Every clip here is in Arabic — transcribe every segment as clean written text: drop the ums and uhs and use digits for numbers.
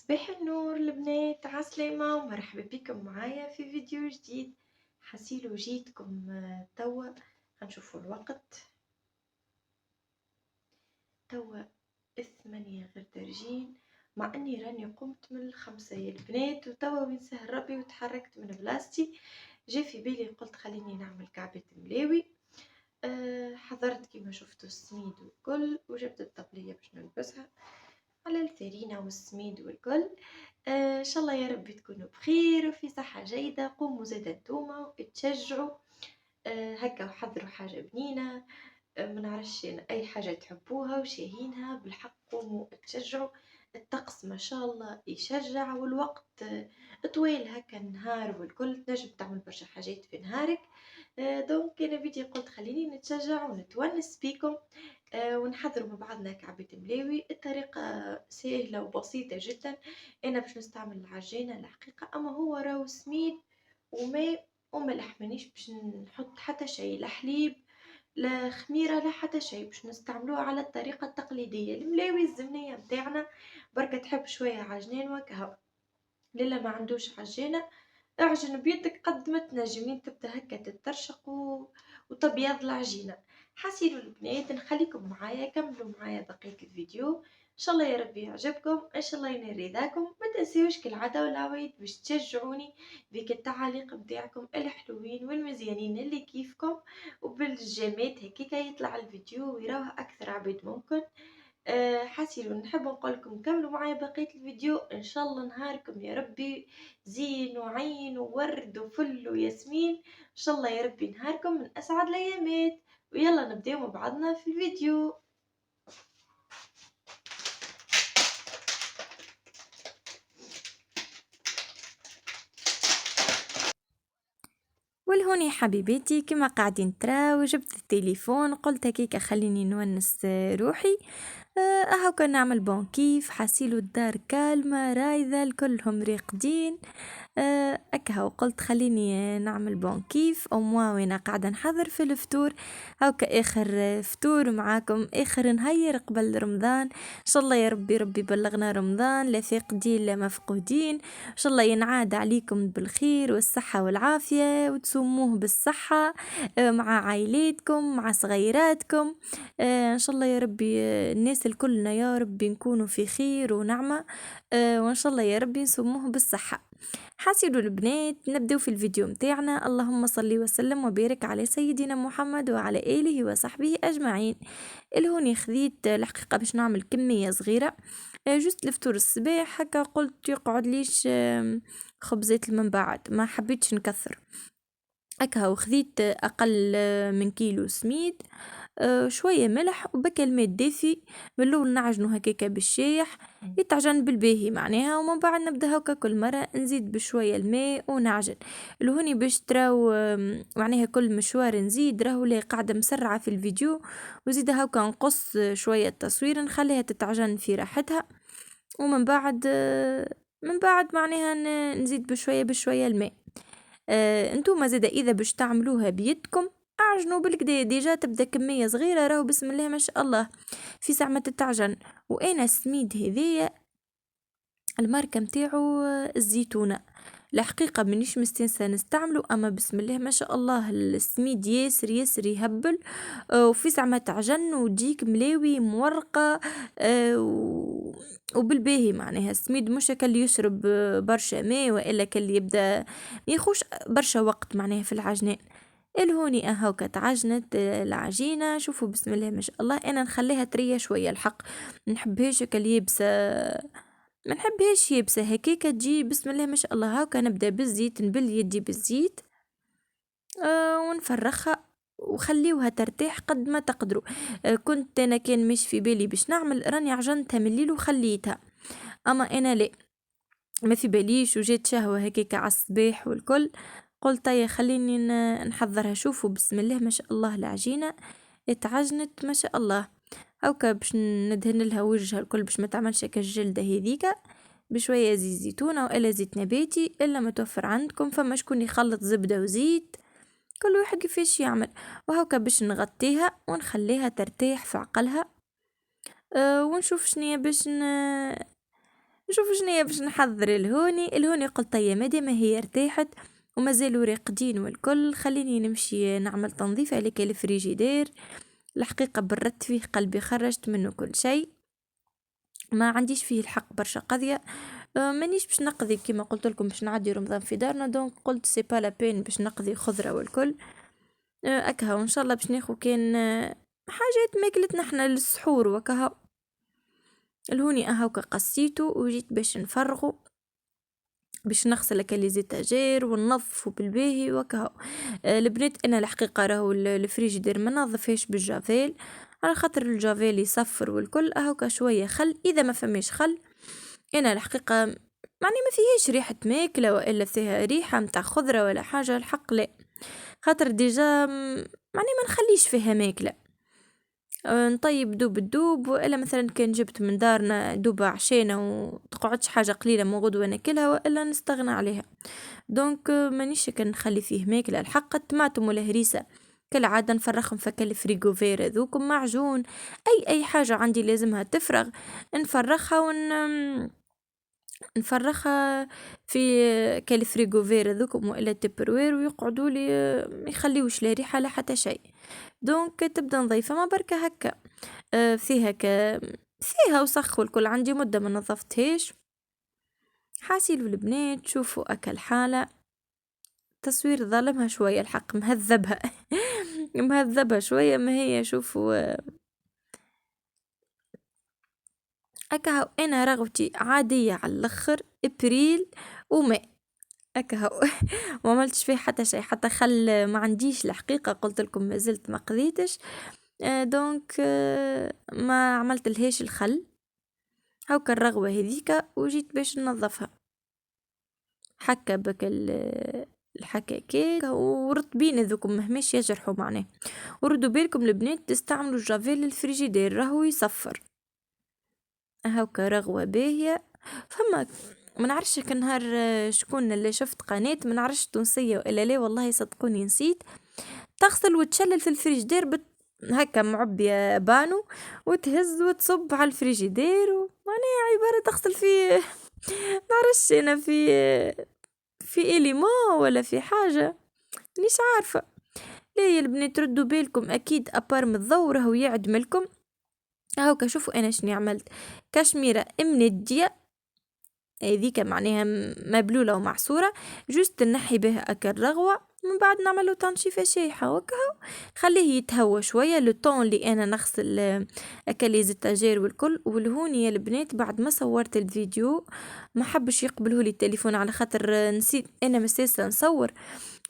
صباح النور البنات عسلامة ومرحبا بكم معايا في فيديو جديد. حسيلو جيتكم توا. هنشوفوا الوقت توا 8 غير درجين، مع اني راني قمت من 5 يا البنات، وتوا وين سهل ربي وتحركت من بلاصتي. جا في بالي قلت خليني نعمل كعبة ملاوي. حضرت كيما شفتوا السميد والكل، وجبت الطبلية باش نلبسها على الفرينة والسميد والكل. ان شاء الله يا رب تكونوا بخير وفي صحة جيدة. قوموا زادا انتوما تشجعوا هكا وحضروا حاجة بنينة. ما نعرفش اي حاجة تحبوها وشاهينها بالحق، قوموا تشجعوا. الطقس ما شاء الله يشجع، والوقت طويل هكا النهار والكل، تنجم تعمل برشا حاجات في نهارك. دونك انا بدي قلت خليني نتشجع ونتونس بيكم. ونحضروا مع بعضنا كعبة ملاوي. الطريقة سهلة وبسيطة جدا. أنا باش نستعمل العجينة الحقيقة، أما هو راهو سميد وماء وملح، مانيش باش نحط حتى شي، لا حليب لا خميرة لا حتى شي، باش نستعملوها على الطريقة التقليدية. الملاوي الزمنية متاعنا بركة تحب شوية عجنان وكهو. للا ما عندوش عجينة، اعجن بيدك قد ما تنجمين، تبدا هكا تترشق وتبيض العجينة. حسيلو البنات نخليكم معايا، كملوا معايا بقية الفيديو ان شاء الله يا ربي يعجبكم، ان شاء الله ينال رضاكم. ما تنسيوش كالعادة والعوايد باش تشجعوني بك التعاليق متاعكم الحلوين والمزيانين اللي كيفكم، وبالجامات هكاكا يطلع الفيديو ويراوه اكثر عباد ممكن. حسيلو نحب نقول لكم كملوا معايا بقية الفيديو، ان شاء الله نهاركم يا ربي زين وعين وورد وفل وياسمين، ان شاء الله يا ربي نهاركم من اسعد الايامات. ويلا نبداو مع بعضنا في الفيديو. والهوني حبيباتي كما قاعدين تراو جبت التليفون، قلت هكيك خليني نونس روحي. اهو كان نعمل بون كيف حسيلو الدار كالمة رايدة الكلهم راقدين. اكها وقلت خليني نعمل بون كيف او موا وانا قاعدة نحضر في الفطور. هاكا اخر فطور معاكم، اخر نهير قبل رمضان. ان شاء الله يا ربي ربي بلغنا رمضان لا فاقدين لا مفقودين. ان شاء الله ينعاد عليكم بالخير والصحة والعافية وتصوموه بالصحة مع عائلاتكم مع صغيراتكم. ان شاء الله يا ربي الناس الكلنا يا ربي نكونوا في خير ونعمة. وان شاء الله يا ربي نصوموه بالصحة. حاسدوا البنات نبدأ في الفيديو متاعنا. اللهم صل وسلم وبارك على سيدنا محمد وعلى آله وصحبه أجمعين. الهوني خذيت الحقيقة باش نعمل كمية صغيرة، جست لفطور الصباح هكا، قلت يقعد ليش خبزات من بعد، ما حبيتش نكثر هكا. وخذيت أقل من كيلو سميد، شوية ملح وبكا الماء الدافي. من الأول نعجنو هكاكا بالشايح يتعجن بالباهي معناها، ومن بعد نبدا هكا كل مرة نزيد بشوية الماء ونعجن. لهوني باش تراو معناها كل مشوار نزيد، راهو لي قاعدة مسرعة في الفيديو، وزيد هكا نقص شوية التصوير نخليها تتعجن في راحتها. ومن بعد من بعد معناها نزيد بشوية بشوية الماء. انتوما زادا اذا باش تعملوها بيدكم اعجنوا بالكدا ديجا، تبدا كمية صغيرة راهو بسم الله ما شاء الله في ساعة ما تتعجن. وانا السميد هذيا الماركة متاعو الزيتونة، الحقيقة منيش مستنسة نستعمله، اما بسم الله ما شاء الله السميد ياسر ياسر يهبل. وفي ساعة ما تعجن وتجيك ملاوي مورقة. وبالباهي معناها السميد مش اللي يشرب برشا ماء، والا كاللي يبدا ميخوش برشا وقت معناها في العجنان. الهوني اهو تعجنت العجينة، شوفوا بسم الله ما شاء الله. انا نخليها طرية شوية الحق، منحبهاش كاليابسة، ما نحبهاش يابسة هكاكا تجي بسم الله ما شاء الله. هاكا نبدا بالزيت، نبل يدي بالزيت ونفرخها وخليوها ترتاح قد ما تقدروا. كنت انا كان مش في بالي باش نعمل، راني عجنتها من الليل وخليتها، اما انا لا ما في باليش، وجيت شهوة هكاكا على الصباح والكل، قلت يا خليني نحضرها. شوفوا بسم الله ما شاء الله العجينة اتعجنت ما شاء الله. هاكا باش ندهن لها وجهها الكل باش ما تعملش هكا الجلدة هذيكا، بشوية زيت زيتونة والا زيت نباتي الا متوفر عندكم، فما شكون يخلط زبدة وزيت، كل واحد كيفاش يعمل. وهاكا باش نغطيها ونخليها ترتاح في عقلها. ونشوف شنية باش نشوف شنيا باش نحضر الهوني قلت طيب مادام هي ارتاحت ومازالوا راقدين والكل، خليني نمشي نعمل تنظيف عليك الفريجيدير. الحقيقة بردت فيه قلبي، خرجت منه كل شيء، ما عنديش فيه الحق برشا قضية. مانيش باش نقضي كيما قلت لكم باش نعدي رمضان في دارنا، دونك قلت سي با لا بين باش نقضي خضرة والكل. اكها وان شاء الله باش ناخو كان حاجات ماكلتنا احنا للسحور وكها. الهوني اهاوكا قصيته وجيت باش نفرغه، باش نغسل لك لي زيتاجير وننظفه بالباهي وكها. البنات انا الحقيقه راهو الفريجيدير ما نظفهاش بالجافيل، على خاطر الجافيل يصفر والكل. اهوكا شويه خل، اذا ما فماش خل انا الحقيقه يعني ما فيهاش ريحه ماكله والا فيها ريحه متاع خضره ولا حاجه، الحق لا، خاطر ديجا يعني ما نخليش فيها ماكله. نطيب دوب الدوب، والا مثلا كان جبت من دارنا دوبة عشانة وتقعدش حاجة قليلة من غدوة ناكلها والا نستغنى عليها. دونك مانيش كان نخلي فيه ماكلة. الحق الطماطم والهريسة كالعادة نفرخهم في الفريغوفير ذوكم، معجون اي حاجة عندي لازمها تفرغ نفرخها نفرخها في كالفريغوفير ذوكم والا تبروير، ويقعدوا لي ما يخليوش لا ريحة لا حتى شيء. دونك تبدا نضيفها ما بركة هكا. فيها فيها وسخ والكل، عندي مدة ما نظفتهاش. حاسيلو البنات شوفوا اكل حالة، تصوير ظلمها شوية الحق، مهذبها مهذبها شوية، ما هي شوفوا اكهو. انا رغبتي عادية على الاخر، ابريل وماء اكهو ما عملتش فيه حتى شيء، حتى خل ما عنديش الحقيقة، قلت لكم ما زلت ما قضيتش. دونك ما عملت لهاش الخل هاوكا الرغوة هذيك، وجيت باش ننظفها حكا بك الحكاكيك ورطبين ذوكم مهماش يجرحوا معناه. وردوا بالكم البنات تستعملوا الجافيل الفريجيدير راهو يصفر. هاوكا رغوة باهية. فما ما نعرفش كان نهار شكون اللي شفت قناة ما نعرفش تونسية والا لا، والله صدقوني نسيت، تغسل وتشلل في الفريجيدير هكا معبية بانو وتهز وتصب على الفريجيدير معناها عبارة تغسل فيه نعرفش انا في إليمون ولا في حاجة مش عارفة. لا يا البنات ردوا بالكم اكيد ابار من الضوء راهو يعدم لكم. هاوكا شوفوا انا شني عملت، كشميرة مندية هذيك معناها مبلولة ومعصورة، جوست نحي بها اكل رغوة، من بعد نعملو تنشيفة شايحة وكهو، خليه يتهوى شوية لو طون اللي انا نغسل اكل زيتاجير والكل. والهوني يا البنات بعد ما صورت الفيديو ما حبش يقبله لي التليفون، على خاطر نسيت انا مساسة نصور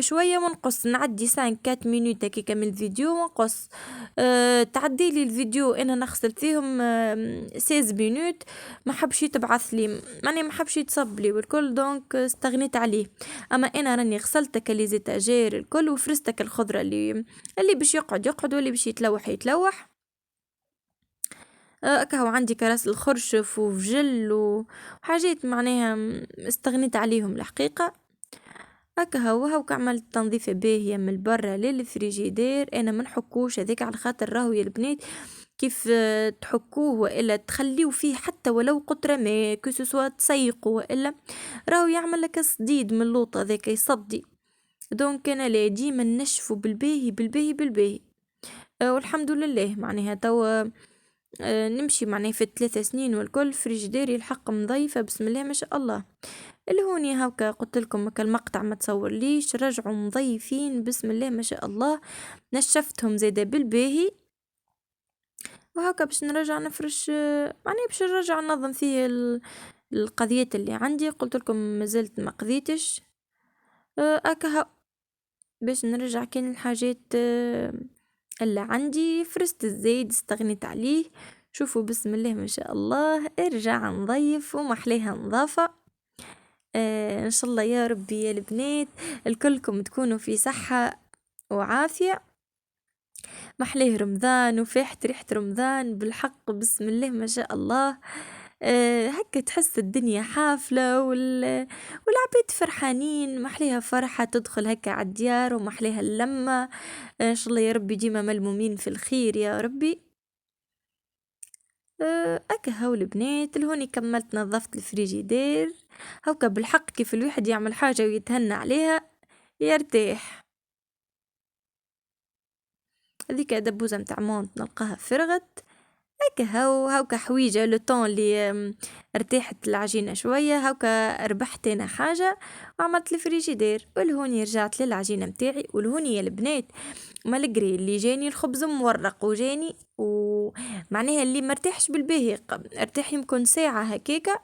شوية ونقص، نعدي 5-4 مينوت هكاكا من الفيديو ونقص. تعدي لي الفيديو انا نغسل فيهم 16 مينوت، ما حبش يتبعث لي ماني ما حبش يتصب لي والكل، دونك استغنيت عليه. اما انا راني غسلتك لي زيتاجير الكل وفرستك الخضرة اللي باش يقعد واللي باش يتلوح. كهو عندي كراس الخرشف وفجل وحاجات معناها استغنيت عليهم الحقيقة. هاوكا عملت تنظيفة باهية من برا للفريجيدير، انا ما نحكوش هذاك على خاطر راهو يا البنات كيف تحكوه والا تخليو فيه حتى ولو قطرة ما كسوسوا تسيقوا والا راهو يعمل لك صديد من اللوطة ذاك يصدي. دونك انا لا ديما نشفو بالباهي. والحمد لله معناها توا نمشي معناها في 3 سنين والكل فريجيديري الحق مضيفة بسم الله ما شاء الله. الهوني هاوكا قلت لكم كالمقطع ما تصور ليش رجعوا مضيفين بسم الله ما شاء الله، نشفتهم زاده بالباهي. وهاكا باش نرجع نفرش معناها باش نرجع ننظم فيه القضيات اللي عندي، قلت لكم مازلت ما قضيتش. اكا باش نرجع كان الحاجات اللي عندي، فرست الزيت استغنيت عليه. شوفوا بسم الله ما شاء الله ارجع نضيف ومحليها نظافة. ان شاء الله يا ربي يا البنات الكلكم تكونوا في صحة وعافية، محليه رمضان وفيحت ريحة رمضان بالحق بسم الله ما شاء الله. هكا تحس الدنيا حافلة والعبيد فرحانين، محليها فرحة تدخل هكا عالديار ومحليها اللمة. ان شاء الله يا ربي ديما ملمومين في الخير يا ربي. أكا هاو البنات لهوني كملت نظفت الفريجيدير. هاوكا بالحق كيف الواحد يعمل حاجة ويتهنى عليها يرتاح. هذيك دبوزة متاع مونت نلقاها فرغت. هكا هاوكا حويجة لو طون اللي ارتاحت العجينة شوية. هاوكا ربحت انا حاجة وعملت الفريجيدير. ولهوني رجعت للعجينة متاعي. ولهوني يا البنات مالقري اللي جاني الخبز مورق وجاني ومعناها اللي مرتاحش بالباهي ارتاح يمكن ساعة هكاكا.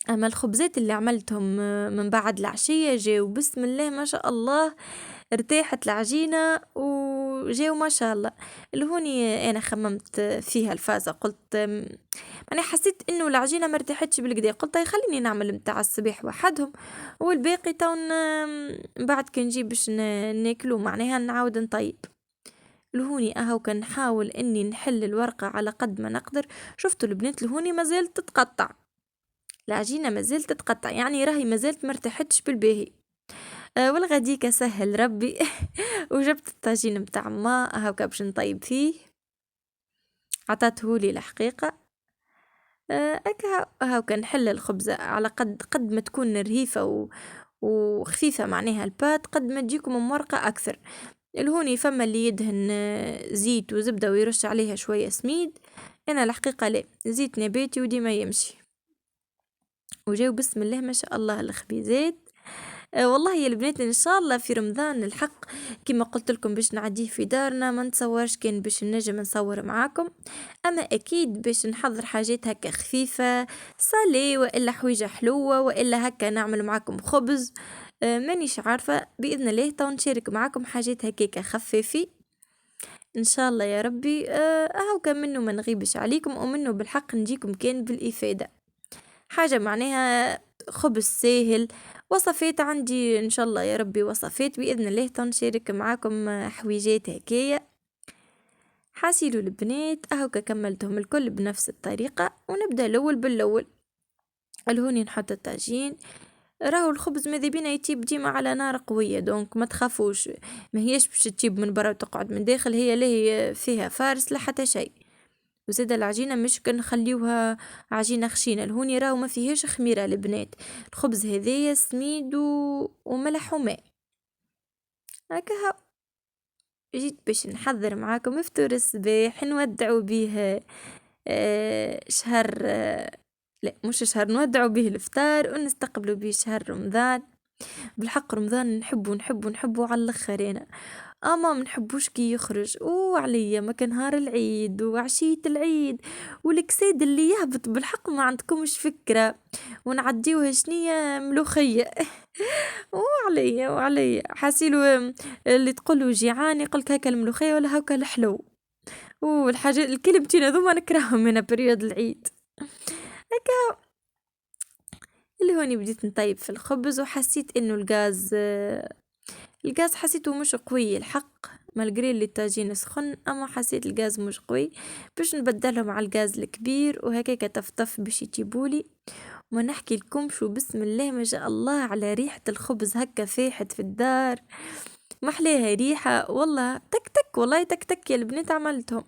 اما الخبزات اللي عملتهم من بعد العشية جاو بسم الله ما شاء الله ارتاحت العجينة وجاو ما شاء الله. هوني انا خممت فيها الفازة قلت انا حسيت انه العجينة ما ارتاحتش بالكدا. قلت هاي خليني نعمل متاع الصباح وحدهم والباقي تون بعد كنجيب باش ناكلو معناها نعاود نطيب. لهوني اهو كان نحاول اني نحل الورقة على قد ما نقدر. شفتوا البنات لهوني ما زالت تتقطع العجينة ما زالت تتقطع يعني راهي ما زالت مرتاحتش بالباهي. والغديكة سهل ربي وجبت الطاجين متاع ما هاكا باش نطيب فيه عطاتهولي الحقيقة. هاكا نحل الخبزة على قد ما تكون رهيفة وخفيفة معناها البات قد ما تجيكم مورقة أكثر. الهوني فما اللي يدهن زيت وزبدة ويرش عليها شوية سميد. أنا الحقيقة لا زيت نباتي وديما يمشي. وجاو بسم الله ما شاء الله الخبيزات. والله يا البنات ان شاء الله في رمضان الحق كما قلت لكم باش نعديه في دارنا ما نتصورش كان باش نجم نصور معاكم. اما اكيد باش نحضر حاجات هكا خفيفة صالي والا حويجة حلوة والا هكا نعمل معاكم خبز. مانيش عارفة باذن الله تو نشارك معاكم حاجات هكاكا خفيفي ان شاء الله يا ربي. اهو كان منه ما نغيبش عليكم ومنه بالحق نجيكم كان بالافادة حاجة معناها خبز ساهل. وصفات عندي ان شاء الله يا ربي وصفات باذن الله تنشارك معاكم حويجات هكايا. حاسيلو البنات اهوكا كملتهم الكل بنفس الطريقة ونبدأ الاول بالاول. الهوني نحط الطاجين. راهو الخبز ماذا بينا يطيب ديما على نار قوية دونك ما تخافوش ما هيش باش تطيب من برا وتقعد من داخل هي لهي فيها فارس لا حتى شيء. وزاد العجينة مش كنخليوها عجينة خشينة. الهوني راهو ما فيهاش خميرة البنات. الخبز هذايا سميد وملح وماء. هكا جيت باش نحضر معاكم فطور الصباح نودعوا به شهر لا مش شهر نودعوا به الفطار ونستقبلوا به شهر رمضان. بالحق رمضان نحبه على الاخر انا. اما منحبوش كي يخرج وعليا ما كان نهار العيد وعشية العيد والكساد اللي يهبط بالحق ما عندكمش فكرة. ونعديوها شنية ملوخية وعليا حاسيلو اللي تقولوا جيعان يقولك هكا الملوخية ولا هكا الحلو. والحاجة الكلمتين هذوما نكرههم من بريود العيد. هكا اللي هوني بديت نطيب في الخبز وحسيت انه الغاز حسيته مش قوي الحق مالقري اللي الطاجين سخن اما حسيت الغاز مش قوي باش نبدلهم على الغاز الكبير وهكاك تفطف باش يجيبولي. وما نحكي لكم شو بسم الله ما شاء الله على ريحة الخبز هكا فاحت في الدار محليها ريحة والله تك تك والله تك تك يا البنات عملتهم.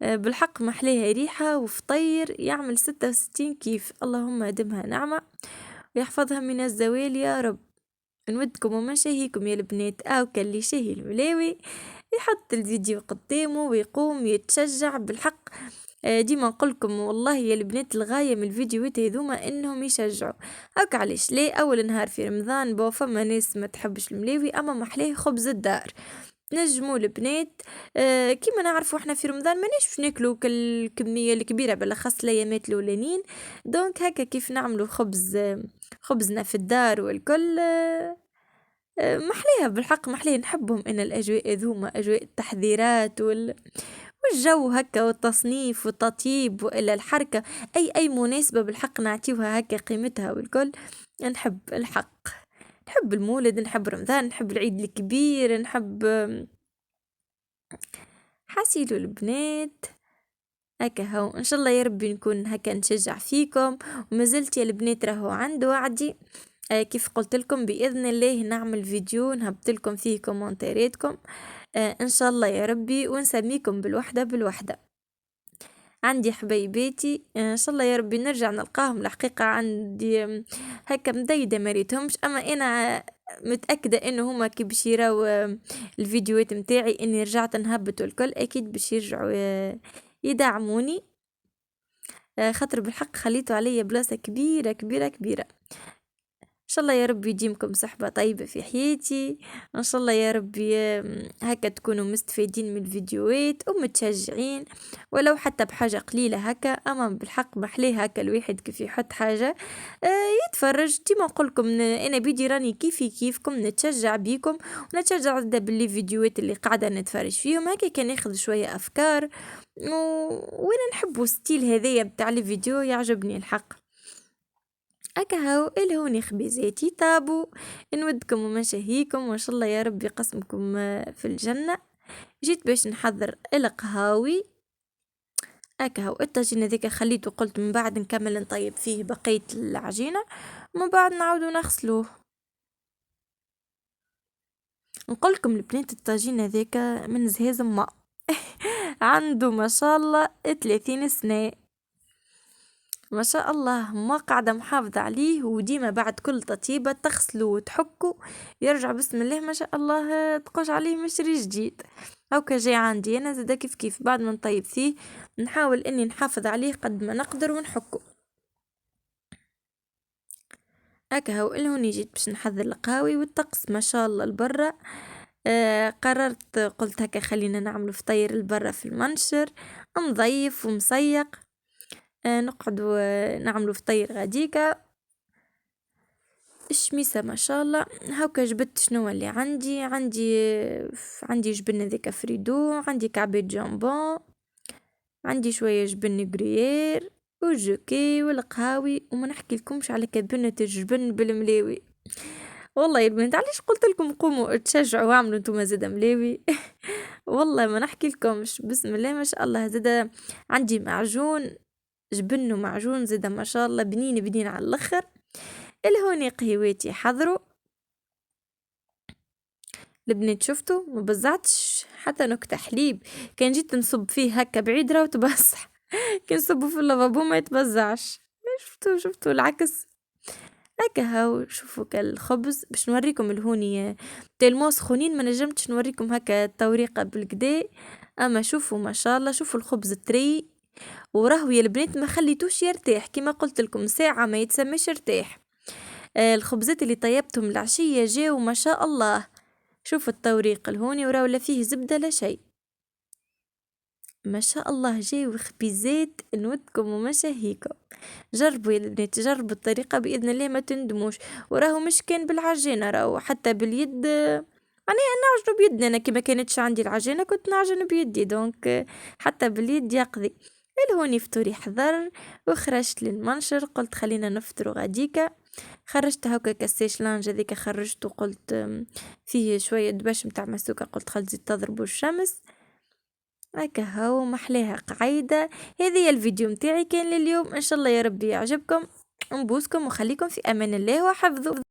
بالحق محليها ريحة وفطير يعمل 66 كيف. اللهم ادمها نعمة ويحفظها من الزوال يا رب. نودكم وما شاهيكم يا البنات كاللي شاهي الملاوي يحط الفيديو قدامه ويقوم يتشجع بالحق. ديما نقولكم والله يا البنات الغاية من الفيديوهات هذوما انهم يشجعوا. هاك علاش ليه اول نهار في رمضان فما ناس ما تحبش الملاوي اما محلاه خبز الدار. نجموا البنات كيما نعرفوا احنا في رمضان ماناش باش ناكلوا كالكميه الكبيره بالاخص الايامات الاولانيين. دونك هكا كيف نعملوا خبزنا في الدار والكل محليها بالحق محليها نحبهم ان الاجواء ذوما اجواء التحضيرات والجو هكا والتصنيف والتطيب والا الحركه اي مناسبه بالحق نعطيوها هكا قيمتها والكل. نحب الحق نحب المولد نحب رمضان نحب العيد الكبير نحب حاسيلو البنات. هكا هو ان شاء الله يا ربي نكون هكا نشجع فيكم. وما زلت يا البنات راهو عند وعدي كيف قلت لكم باذن الله نعمل فيديو نهبط لكم فيه كومنتاراتكم ان شاء الله يا ربي ونسميكم بالوحده. عندي حبيباتي ان شاء الله يا ربي نرجع نلقاهم. الحقيقة عندي هكا مديدة مريتهمش، اما انا متأكدة انه هما كي باش يراو الفيديوهات متاعي اني رجعت نهبط والكل اكيد باش يرجعوا يدعموني. خاطر بالحق خليتوا عليا بلاصة كبيرة كبيرة كبيرة. ان شاء الله يا ربي يديمكم صحبة طيبة في حياتي، ان شاء الله يا ربي هكا تكونوا مستفيدين من الفيديوهات ومتشجعين ولو حتى بحاجة قليلة هكا. اما بالحق محليه هكا الواحد كيف يحط حاجة يتفرج. ديما نقولكم انا بيدي راني كيفي كيفكم، نتشجع بيكم ونتشجع زادا باللي فيديوهات اللي قاعدة نتفرج فيهم هكا كان ياخذ شوية افكار وانا نحبوا ستيل هذايا بتاع الفيديو يعجبني الحق. هاو الهوني خبيزاتي طابو، نودكم ومشاهيكم وان شاء الله يا رب يقسمكم في الجنة. جيت باش نحضر القهاوي. هاو الطاجين هذيك خليته قلت من بعد نكمل نطيب فيه بقية العجينة ومن بعد نعاودو نغسلوه. نقولكم البنات الطاجين هذيك من زهاز ما عنده ما شاء الله 30 سنة ما شاء الله، ما قاعدة محافظة عليه وديما بعد كل تطيبة تغسلو وتحكو يرجع بسم الله ما شاء الله تقوش عليه مشري جديد. هاكا جاي عندي انا زادا كيف بعد ما نطيب فيه نحاول اني نحافظ عليه قد ما نقدر ونحكو. هاو الهوني جيت باش نحضر القهاوي والطقس ما شاء الله لبرا. قررت قلت هكا خلينا نعمل فطير البرا في المنشر نضيف ومسيق. نقعدوا نعملوا فطير غاديكا الشميسة ما شاء الله. هاكا جبت شنو اللي عندي جبن ذيك فريدو، عندي كعبة جامبون، عندي شوية جبن جريير والجوكي والقهاوي وما نحكي لكمش على كبنة الجبن بالملاوي. والله يا البنات علاش قلت لكم قوموا تشجعوا واعملوا نتوما زادا ملاوي والله ما نحكي لكمش بسم الله ما شاء الله. زادا عندي معجون جبن ومعجون زادا ما شاء الله بنين على الاخر. الهوني قهواتي حضروا البنات شفتوا ما بزعتش حتى نكتة حليب. كان جيت نصب فيه هكا بعيد راه تبصح كان نصبه في اللافابو ما يتبزعش. شفتوا العكس هكا. هاو شوفوا كالخبز باش نوريكم الهوني تلمو سخونين ما نجمتش نوريكم هكا التوريقة بالكدا. اما شوفوا ما شاء الله شوفوا الخبز طري وراهو يا البنات ما خليتوش يرتاح كما قلت لكم ساعة ما يتسميش ارتاح. الخبزات اللي طيبتهم العشية جاو ما شاء الله. شوفوا التوريق الهوني وراو لا فيه زبدة لا شيء ما شاء الله جاو خبيزات نودكم ومشاهيكم. جربوا يا البنات جربوا الطريقة بإذن الله ما تندموش. وراهو مش كان بالعجينة راهو حتى باليد. أنا نعجنو بيدنا أنا كي ما كانتش عندي العجينة كنت نعجن بيدي دونك حتى باليد يقضي. الهوني فطوري حضر وخرجت للمنشر قلت خلينا نفطروا غاديكا. خرجت هكا كاسيش لانج هذيك خرجت وقلت فيه شوية دبش متاع مسوكة قلت خل تزيد تضربوا الشمس. هكا هاو محلاها قعيدة. هذه الفيديو متاعي كان لليوم ان شاء الله يا ربي يعجبكم. نبوسكم وخليكم في امان الله وحفظه.